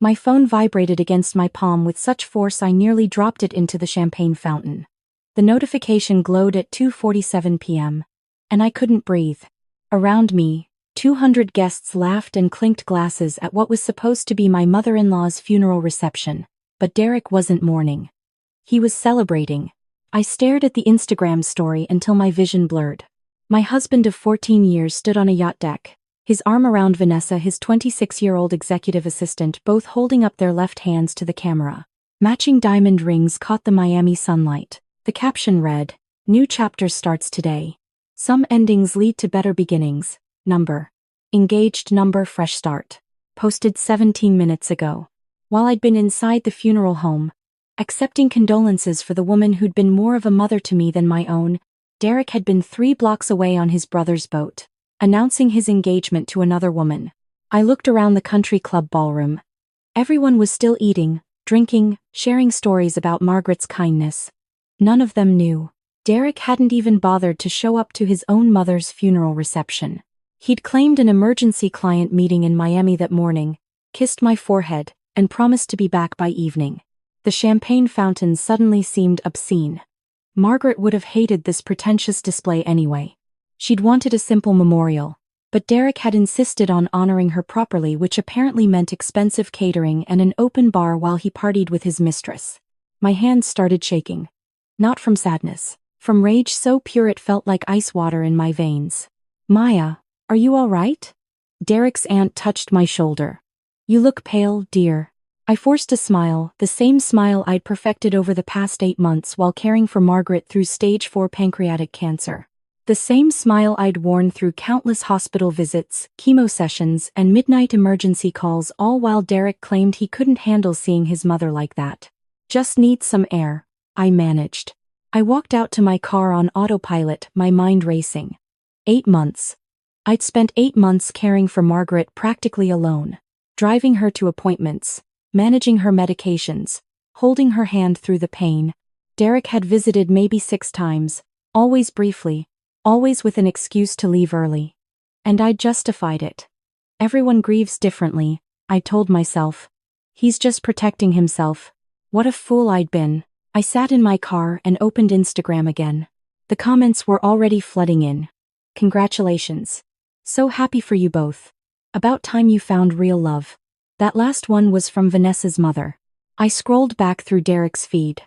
My phone vibrated against my palm with such force I nearly dropped it into the champagne fountain. The notification glowed at 2:47 p.m. And I couldn't breathe. Around me, 200 guests laughed and clinked glasses at what was supposed to be my mother-in-law's funeral reception, but Derek wasn't mourning. He was celebrating. I stared at the Instagram story until my vision blurred. My husband of 14 years stood on a yacht deck, his arm around Vanessa, his 26-year-old executive assistant, both holding up their left hands to the camera. Matching diamond rings caught the Miami sunlight. The caption read, "New chapter starts today. Some endings lead to better beginnings. Number. Engaged number fresh start." Posted 17 minutes ago. While I'd been inside the funeral home, accepting condolences for the woman who'd been more of a mother to me than my own, Derek had been 3 blocks away on his brother's boat, announcing his engagement to another woman. I looked around the country club ballroom. Everyone was still eating, drinking, sharing stories about Margaret's kindness. None of them knew. Derek hadn't even bothered to show up to his own mother's funeral reception. He'd claimed an emergency client meeting in Miami that morning, kissed my forehead, and promised to be back by evening. The champagne fountain suddenly seemed obscene. Margaret would have hated this pretentious display anyway. She'd wanted a simple memorial, but Derek had insisted on honoring her properly, which apparently meant expensive catering and an open bar while he partied with his mistress. My hands started shaking. Not from sadness, from rage so pure it felt like ice water in my veins. "Maya, are you all right?" Derek's aunt touched my shoulder. "You look pale, dear." I forced a smile, the same smile I'd perfected over the past 8 months while caring for Margaret through stage 4 pancreatic cancer. The same smile I'd worn through countless hospital visits, chemo sessions, and midnight emergency calls, all while Derek claimed he couldn't handle seeing his mother like that. "Just need some air," I managed. I walked out to my car on autopilot, my mind racing. 8 months. I'd spent 8 months caring for Margaret practically alone, driving her to appointments, managing her medications, holding her hand through the pain. Derek had visited maybe 6 times, always briefly, always with an excuse to leave early. And I'd justified it. Everyone grieves differently, I told myself. He's just protecting himself. What a fool I'd been. I sat in my car and opened Instagram again. The comments were already flooding in. "Congratulations. So happy for you both. About time you found real love." That last one was from Vanessa's mother. I scrolled back through Derek's feed.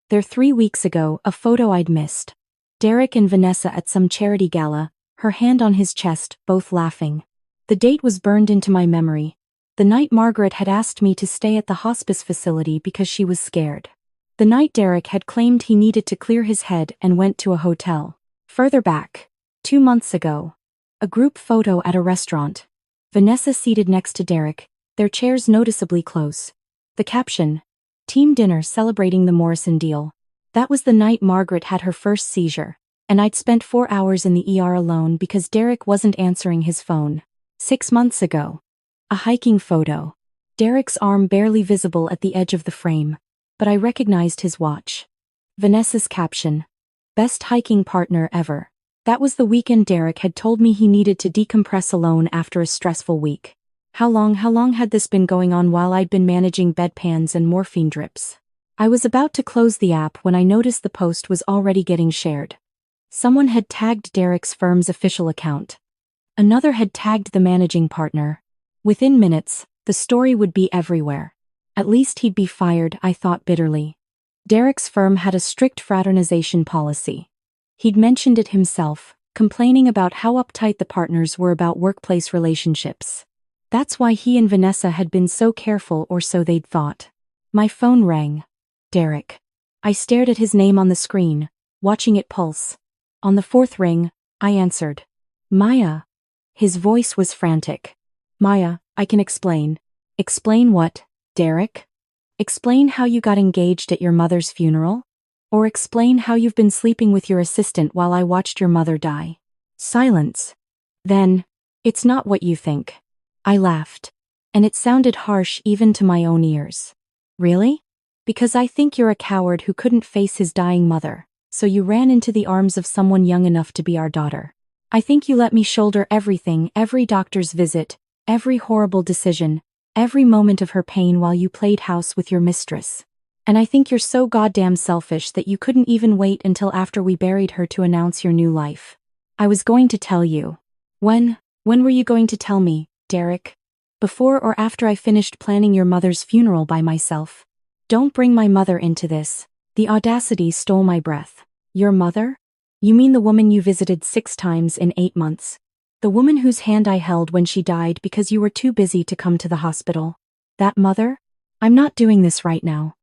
There 3 weeks ago, a photo I'd missed. Derek and Vanessa at some charity gala, her hand on his chest, both laughing. The date was burned into my memory. The night Margaret had asked me to stay at the hospice facility because she was scared. The night Derek had claimed he needed to clear his head and went to a hotel. Further back, 2 months ago, a group photo at a restaurant. Vanessa seated next to Derek, their chairs noticeably close. The caption, "Team dinner celebrating the Morrison deal." That was the night Margaret had her first seizure, and I'd spent 4 hours in the ER alone because Derek wasn't answering his phone. 6 months ago. A hiking photo. Derek's arm barely visible at the edge of the frame, but I recognized his watch. Vanessa's caption, "Best hiking partner ever." That was the weekend Derek had told me he needed to decompress alone after a stressful week. How long had this been going on while I'd been managing bedpans and morphine drips? I was about to close the app when I noticed the post was already getting shared. Someone had tagged Derek's firm's official account. Another had tagged the managing partner. Within minutes, the story would be everywhere. At least he'd be fired, I thought bitterly. Derek's firm had a strict fraternization policy. He'd mentioned it himself, complaining about how uptight the partners were about workplace relationships. That's why he and Vanessa had been so careful, or so they'd thought. My phone rang. Derek. I stared at his name on the screen, watching it pulse. On the 4th ring, I answered. "Maya." His voice was frantic. "Maya, I can explain." "Explain what, Derek? Explain how you got engaged at your mother's funeral? Or explain how you've been sleeping with your assistant while I watched your mother die?" Silence. Then, "It's not what you think." I laughed. And it sounded harsh even to my own ears. "Really? Because I think you're a coward who couldn't face his dying mother, so you ran into the arms of someone young enough to be our daughter. I think you let me shoulder everything, every doctor's visit, every horrible decision, every moment of her pain while you played house with your mistress. And I think you're so goddamn selfish that you couldn't even wait until after we buried her to announce your new life. I was going to tell you. When were you going to tell me, Derek? Before or after I finished planning your mother's funeral by myself? Don't bring my mother into this. The audacity stole my breath. Your mother? You mean the woman you visited 6 times in 8 months? The woman whose hand I held when she died because you were too busy to come to the hospital? That mother? I'm not doing this right now.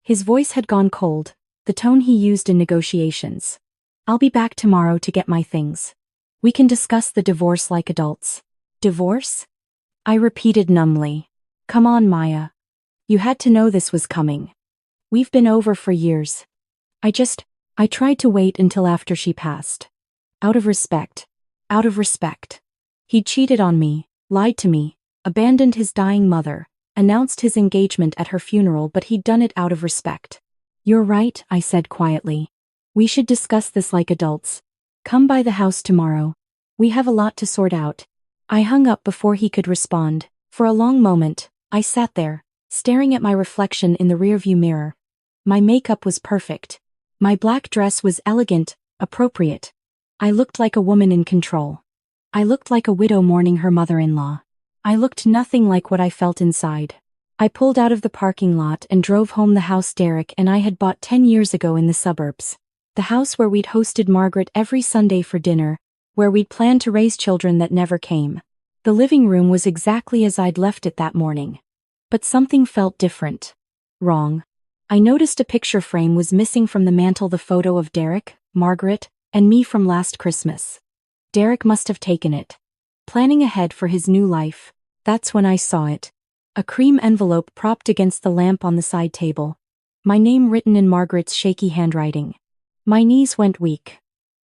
His voice had gone cold, the tone he used in negotiations. I'll be back tomorrow to get my things. We can discuss the divorce like adults. Divorce? I repeated numbly. Come on, Maya. You had to know this was coming. We've been over for years. I tried to wait until after she passed. Out of respect. Out of respect. He'd cheated on me, lied to me, abandoned his dying mother, announced his engagement at her funeral, but he'd done it out of respect. You're right, I said quietly. We should discuss this like adults. Come by the house tomorrow. We have a lot to sort out. I hung up before he could respond. For a long moment, I sat there, staring at my reflection in the rearview mirror. My makeup was perfect. My black dress was elegant, appropriate. I looked like a woman in control. I looked like a widow mourning her mother-in-law. I looked nothing like what I felt inside. I pulled out of the parking lot and drove home the house Derek and I had bought 10 years ago in the suburbs. The house where we'd hosted Margaret every Sunday for dinner, where we'd planned to raise children that never came. The living room was exactly as I'd left it that morning. But something felt different. Wrong. I noticed a picture frame was missing from the mantel, the photo of Derek, Margaret, and me from last Christmas. Derek must have taken it. Planning ahead for his new life. That's when I saw it. A cream envelope propped against the lamp on the side table. My name written in Margaret's shaky handwriting. My knees went weak.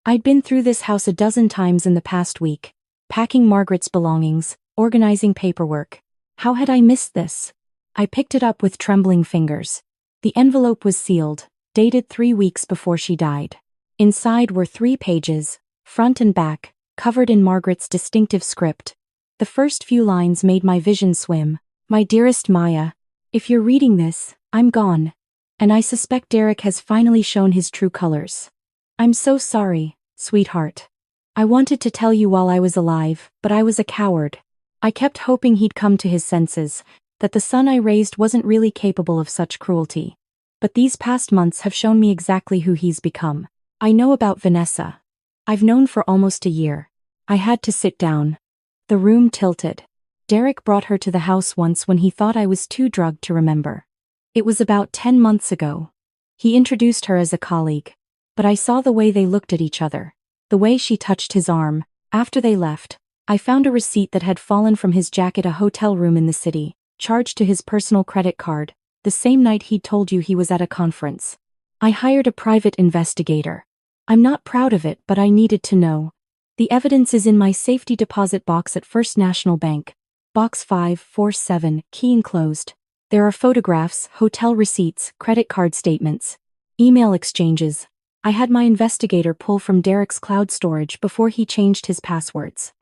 I'd been through this house a dozen times in the past week, packing Margaret's belongings, organizing paperwork. How had I missed this? I picked it up with trembling fingers. The envelope was sealed, dated 3 weeks before she died. Inside were 3 pages, front and back, covered in Margaret's distinctive script. The first few lines made my vision swim. My dearest Maya, if you're reading this, I'm gone. And I suspect Derek has finally shown his true colors. I'm so sorry, sweetheart. I wanted to tell you while I was alive, but I was a coward. I kept hoping he'd come to his senses, that the son I raised wasn't really capable of such cruelty. But these past months have shown me exactly who he's become. I know about Vanessa. I've known for almost a year. I had to sit down. The room tilted. Derek brought her to the house once when he thought I was too drugged to remember. It was about 10 months ago. He introduced her as a colleague. But I saw the way they looked at each other. The way she touched his arm. After they left, I found a receipt that had fallen from his jacket, a hotel room in the city, charged to his personal credit card, the same night he'd told you he was at a conference. I hired a private investigator. I'm not proud of it, but I needed to know. The evidence is in my safety deposit box at First National Bank. Box 547, key enclosed. There are photographs, hotel receipts, credit card statements, email exchanges. I had my investigator pull from Derek's cloud storage before he changed his passwords.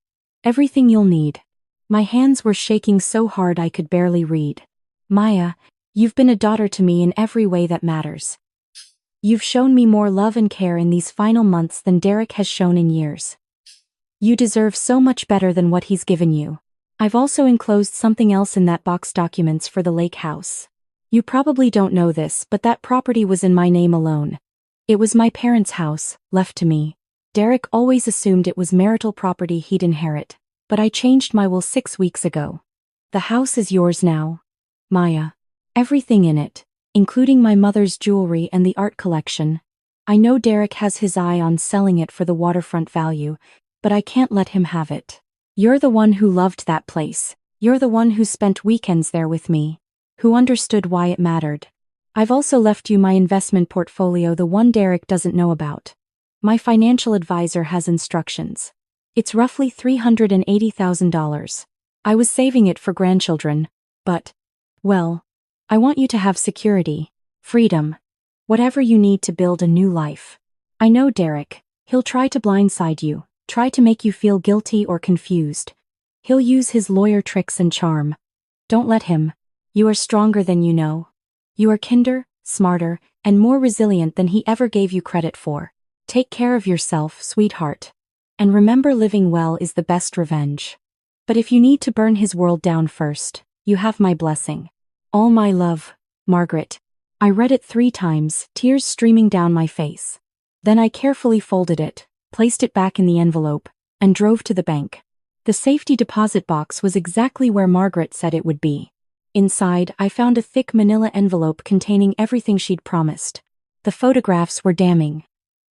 Everything you'll need. My hands were shaking so hard I could barely read. Maya, you've been a daughter to me in every way that matters. You've shown me more love and care in these final months than Derek has shown in years. You deserve so much better than what he's given you. I've also enclosed something else in that box, documents for the lake house. You probably don't know this, but that property was in my name alone. It was my parents' house, left to me. Derek always assumed it was marital property he'd inherit, but I changed my will 6 weeks ago. The house is yours now. Maya. Everything in it, including my mother's jewelry and the art collection. I know Derek has his eye on selling it for the waterfront value, but I can't let him have it. You're the one who loved that place. You're the one who spent weekends there with me, who understood why it mattered. I've also left you my investment portfolio, the one Derek doesn't know about. My financial advisor has instructions. It's roughly $380,000. I was saving it for grandchildren, but, well, I want you to have security, freedom, whatever you need to build a new life. I know Derek. He'll try to blindside you, try to make you feel guilty or confused. He'll use his lawyer tricks and charm. Don't let him. You are stronger than you know. You are kinder, smarter, and more resilient than he ever gave you credit for. Take care of yourself, sweetheart. And remember, living well is the best revenge. But if you need to burn his world down first, you have my blessing. All my love, Margaret. I read it 3 times, tears streaming down my face. Then I carefully folded it, placed it back in the envelope, and drove to the bank. The safety deposit box was exactly where Margaret said it would be. Inside, I found a thick manila envelope containing everything she'd promised. The photographs were damning.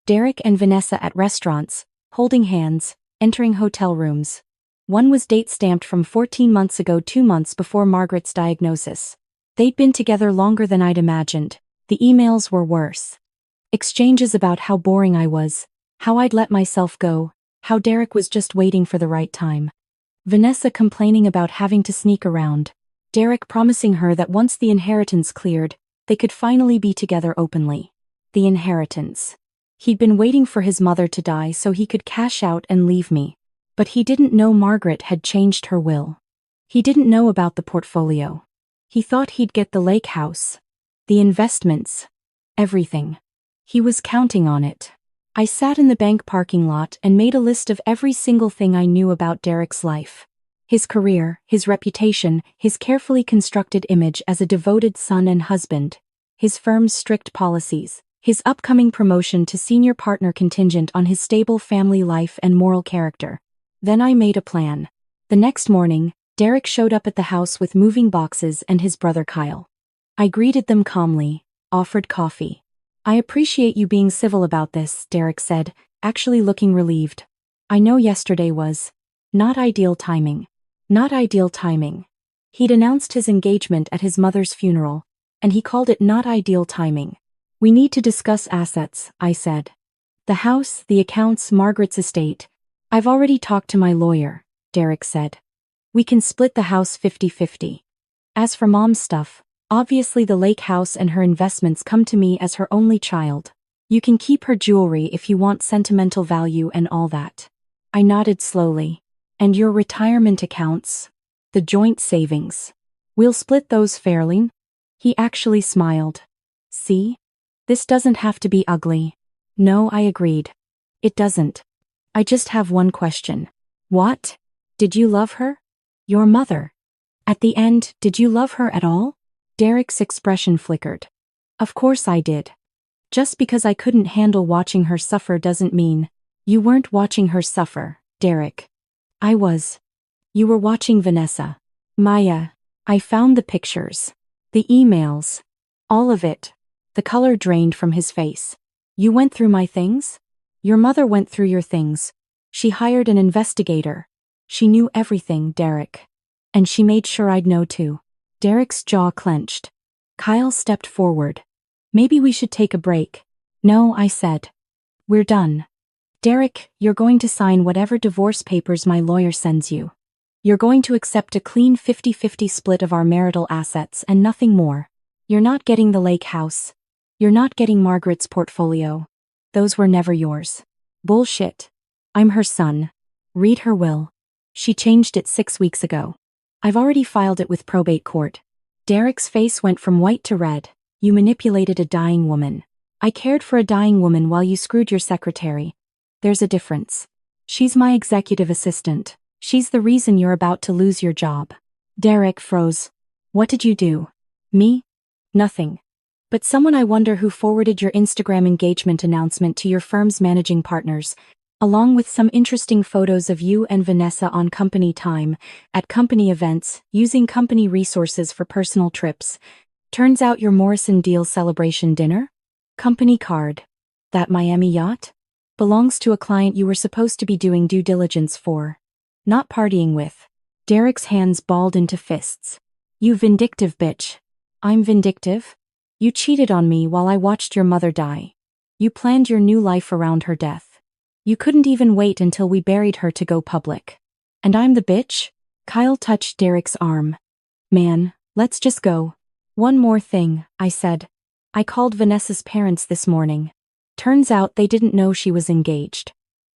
Derek and Vanessa at restaurants, holding hands, entering hotel rooms. One was date-stamped from 14 months ago, 2 months before Margaret's diagnosis. They'd been together longer than I'd imagined. The emails were worse. Exchanges about how boring I was, how I'd let myself go, how Derek was just waiting for the right time. Vanessa complaining about having to sneak around. Derek promising her that once the inheritance cleared, they could finally be together openly. The inheritance. He'd been waiting for his mother to die so he could cash out and leave me. But he didn't know Margaret had changed her will. He didn't know about the portfolio. He thought he'd get the lake house. The investments. Everything. He was counting on it. I sat in the bank parking lot and made a list of every single thing I knew about Derek's life. His career, his reputation, his carefully constructed image as a devoted son and husband. His firm's strict policies. His upcoming promotion to senior partner contingent on his stable family life and moral character. Then I made a plan. The next morning, Derek showed up at the house with moving boxes and his brother Kyle. I greeted them calmly, offered coffee. I appreciate you being civil about this, Derek said, actually looking relieved. I know yesterday was not ideal timing. Not ideal timing. He'd announced his engagement at his mother's funeral, and he called it not ideal timing. We need to discuss assets, I said. The house, the accounts, Margaret's estate. I've already talked to my lawyer, Derek said. We can split the house 50-50. As for Mom's stuff, obviously the lake house and her investments come to me as her only child. You can keep her jewelry if you want sentimental value and all that. I nodded slowly. And your retirement accounts? The joint savings. We'll split those fairly? He actually smiled. See? This doesn't have to be ugly. No, I agreed. It doesn't. I just have one question. What? Did you love her? Your mother. At the end, did you love her at all? Derek's expression flickered. Of course I did. Just because I couldn't handle watching her suffer doesn't mean. You weren't watching her suffer, Derek. I was. You were watching Vanessa. Maya. I found the pictures. The emails. All of it. The color drained from his face. You went through my things? Your mother went through your things. She hired an investigator. She knew everything, Derek. And she made sure I'd know too. Derek's jaw clenched. Kyle stepped forward. Maybe we should take a break. No, I said. We're done. Derek, you're going to sign whatever divorce papers my lawyer sends you. You're going to accept a clean 50-50 split of our marital assets and nothing more. You're not getting the lake house. You're not getting Margaret's portfolio. Those were never yours. Bullshit. I'm her son. Read her will. She changed it 6 weeks ago. I've already filed it with probate court. Derek's face went from white to red. You manipulated a dying woman. I cared for a dying woman while you screwed your secretary. There's a difference. She's my executive assistant. She's the reason you're about to lose your job. Derek froze. What did you do? Me? Nothing. But someone I wonder who forwarded your Instagram engagement announcement to your firm's managing partners, along with some interesting photos of you and Vanessa on company time, at company events, using company resources for personal trips. Turns out your Morrison deal celebration dinner? Company card. That Miami yacht? Belongs to a client you were supposed to be doing due diligence for. Not partying with. Derek's hands balled into fists. You vindictive bitch. I'm vindictive? You cheated on me while I watched your mother die. You planned your new life around her death. You couldn't even wait until we buried her to go public. And I'm the bitch? Kyle touched Derek's arm. Man, let's just go. One more thing, I said. I called Vanessa's parents this morning. Turns out they didn't know she was engaged.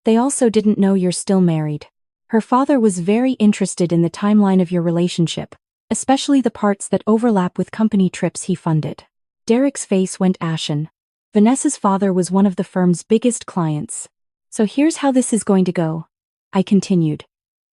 They also didn't know you're still married. Her father was very interested in the timeline of your relationship. especially the parts that overlap with company trips he funded. Derek's face went ashen. Vanessa's father was one of the firm's biggest clients. So here's how this is going to go, I continued.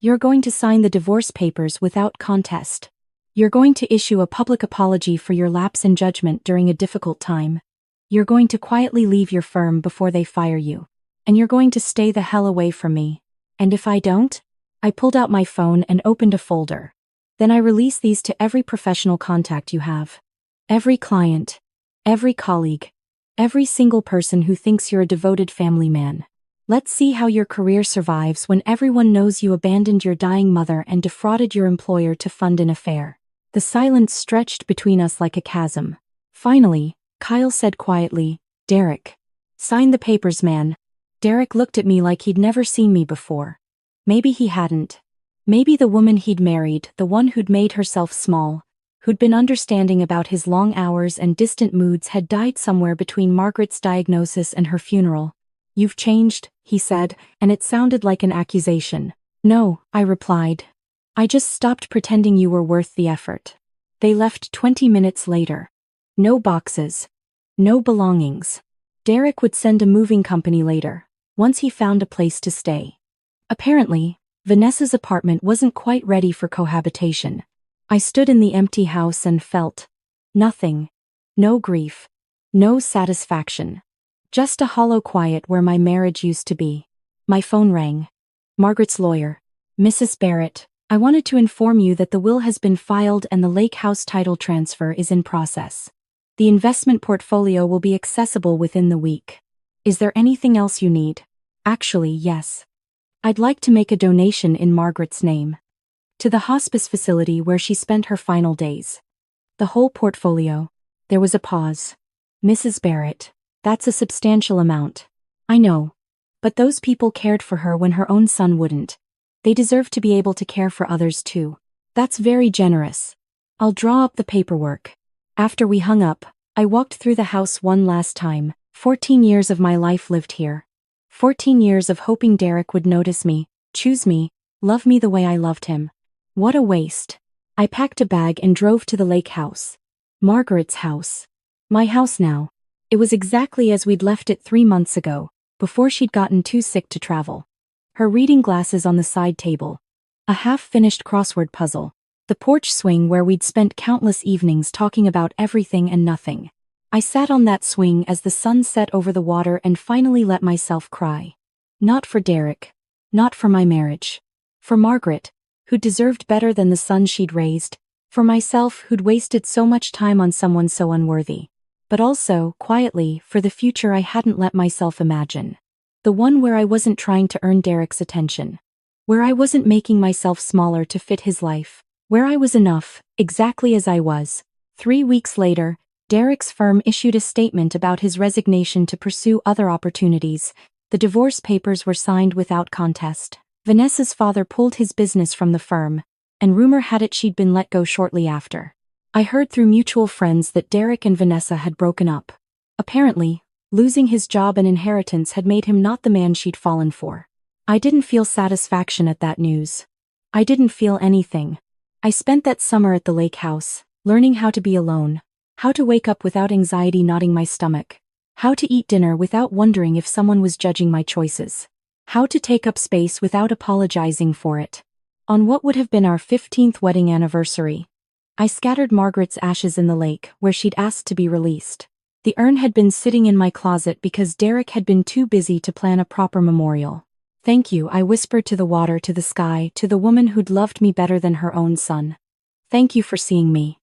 You're going to sign the divorce papers without contest. You're going to issue a public apology for your lapse in judgment during a difficult time. You're going to quietly leave your firm before they fire you. And you're going to stay the hell away from me. And if I don't? I pulled out my phone and opened a folder. Then I release these to every professional contact you have. Every client. Every colleague. Every single person who thinks you're a devoted family man. Let's see how your career survives when everyone knows you abandoned your dying mother and defrauded your employer to fund an affair. The silence stretched between us like a chasm. Finally, Kyle said quietly, Derek. Sign the papers, man. Derek looked at me like he'd never seen me before. Maybe he hadn't. Maybe the woman he'd married, the one who'd made herself small, who'd been understanding about his long hours and distant moods, had died somewhere between Margaret's diagnosis and her funeral. You've changed, he said, and it sounded like an accusation. No, I replied. I just stopped pretending you were worth the effort. They left 20 minutes later. No boxes. No belongings. Derek would send a moving company later, once he found a place to stay. Apparently, Vanessa's apartment wasn't quite ready for cohabitation. I stood in the empty house and felt nothing. No grief. No satisfaction. Just a hollow quiet where my marriage used to be. My phone rang. Margaret's lawyer. Mrs. Barrett, I wanted to inform you that the will has been filed and the lake house title transfer is in process. The investment portfolio will be accessible within the week. Is there anything else you need? Actually, yes. I'd like to make a donation in Margaret's name. To the hospice facility where she spent her final days. The whole portfolio. There was a pause. Mrs. Barrett. That's a substantial amount. I know. But those people cared for her when her own son wouldn't. They deserve to be able to care for others too. That's very generous. I'll draw up the paperwork. After we hung up, I walked through the house one last time. 14 years of my life lived here. 14 years of hoping Derek would notice me, choose me, love me the way I loved him. What a waste. I packed a bag and drove to the lake house. Margaret's house. My house now. It was exactly as we'd left it 3 months ago, before she'd gotten too sick to travel. Her reading glasses on the side table. A half-finished crossword puzzle. The porch swing where we'd spent countless evenings talking about everything and nothing. I sat on that swing as the sun set over the water and finally let myself cry. Not for Derek. Not for my marriage. For Margaret, who deserved better than the son she'd raised. For myself, who'd wasted so much time on someone so unworthy. But also, quietly, for the future I hadn't let myself imagine. The one where I wasn't trying to earn Derek's attention. Where I wasn't making myself smaller to fit his life. Where I was enough, exactly as I was. 3 weeks later, Derek's firm issued a statement about his resignation to pursue other opportunities. The divorce papers were signed without contest. Vanessa's father pulled his business from the firm, and rumor had it she'd been let go shortly after. I heard through mutual friends that Derek and Vanessa had broken up. Apparently, losing his job and inheritance had made him not the man she'd fallen for. I didn't feel satisfaction at that news. I didn't feel anything. I spent that summer at the lake house, learning how to be alone, how to wake up without anxiety knotting my stomach, how to eat dinner without wondering if someone was judging my choices, how to take up space without apologizing for it. On what would have been our 15th wedding anniversary, I scattered Margaret's ashes in the lake where she'd asked to be released. The urn had been sitting in my closet because Derek had been too busy to plan a proper memorial. Thank you, I whispered to the water, to the sky, to the woman who'd loved me better than her own son. Thank you for seeing me.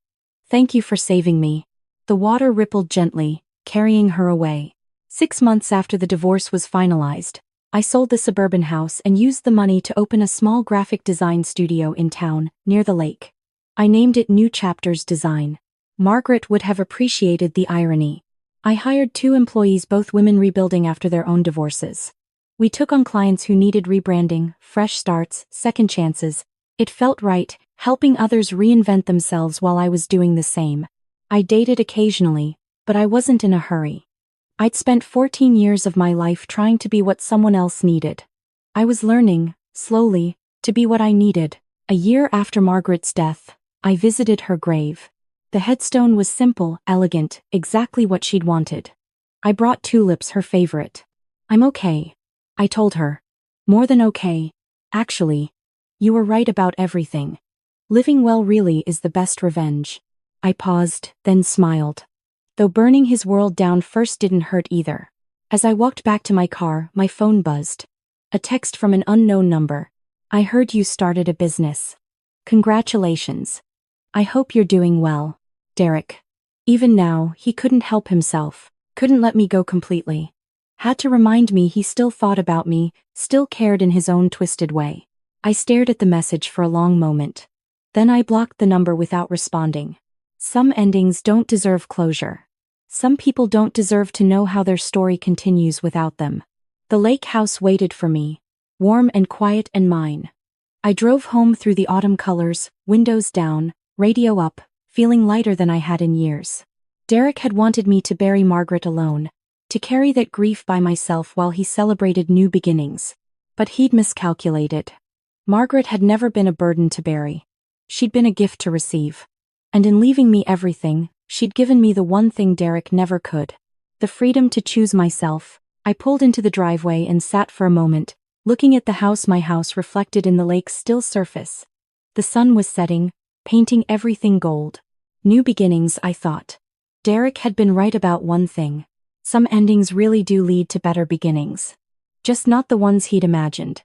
Thank you for saving me. The water rippled gently, carrying her away. 6 months after the divorce was finalized, I sold the suburban house and used the money to open a small graphic design studio in town, near the lake. I named it New Chapters Design. Margaret would have appreciated the irony. I hired 2 employees, both women rebuilding after their own divorces. We took on clients who needed rebranding, fresh starts, second chances. It felt right, helping others reinvent themselves while I was doing the same. I dated occasionally, but I wasn't in a hurry. I'd spent 14 years of my life trying to be what someone else needed. I was learning, slowly, to be what I needed. A year after Margaret's death, I visited her grave. The headstone was simple, elegant, exactly what she'd wanted. I brought tulips, her favorite. I'm okay, I told her. More than okay. Actually, you were right about everything. Living well really is the best revenge. I paused, then smiled. Though burning his world down first didn't hurt either. As I walked back to my car, my phone buzzed. A text from an unknown number. I heard you started a business. Congratulations. I hope you're doing well, Derek. Even now, he couldn't help himself, couldn't let me go completely. Had to remind me he still thought about me, still cared in his own twisted way. I stared at the message for a long moment. Then I blocked the number without responding. Some endings don't deserve closure. Some people don't deserve to know how their story continues without them. The lake house waited for me, warm and quiet and mine. I drove home through the autumn colors, windows down, radio up, feeling lighter than I had in years. Derek had wanted me to bury Margaret alone, to carry that grief by myself while he celebrated new beginnings. But he'd miscalculated. Margaret had never been a burden to bury. She'd been a gift to receive. And in leaving me everything, she'd given me the one thing Derek never could. The freedom to choose myself. I pulled into the driveway and sat for a moment, looking at the house, my house reflected in the lake's still surface. The sun was setting, painting everything gold. New beginnings, I thought. Derek had been right about one thing. Some endings really do lead to better beginnings. Just not the ones he'd imagined.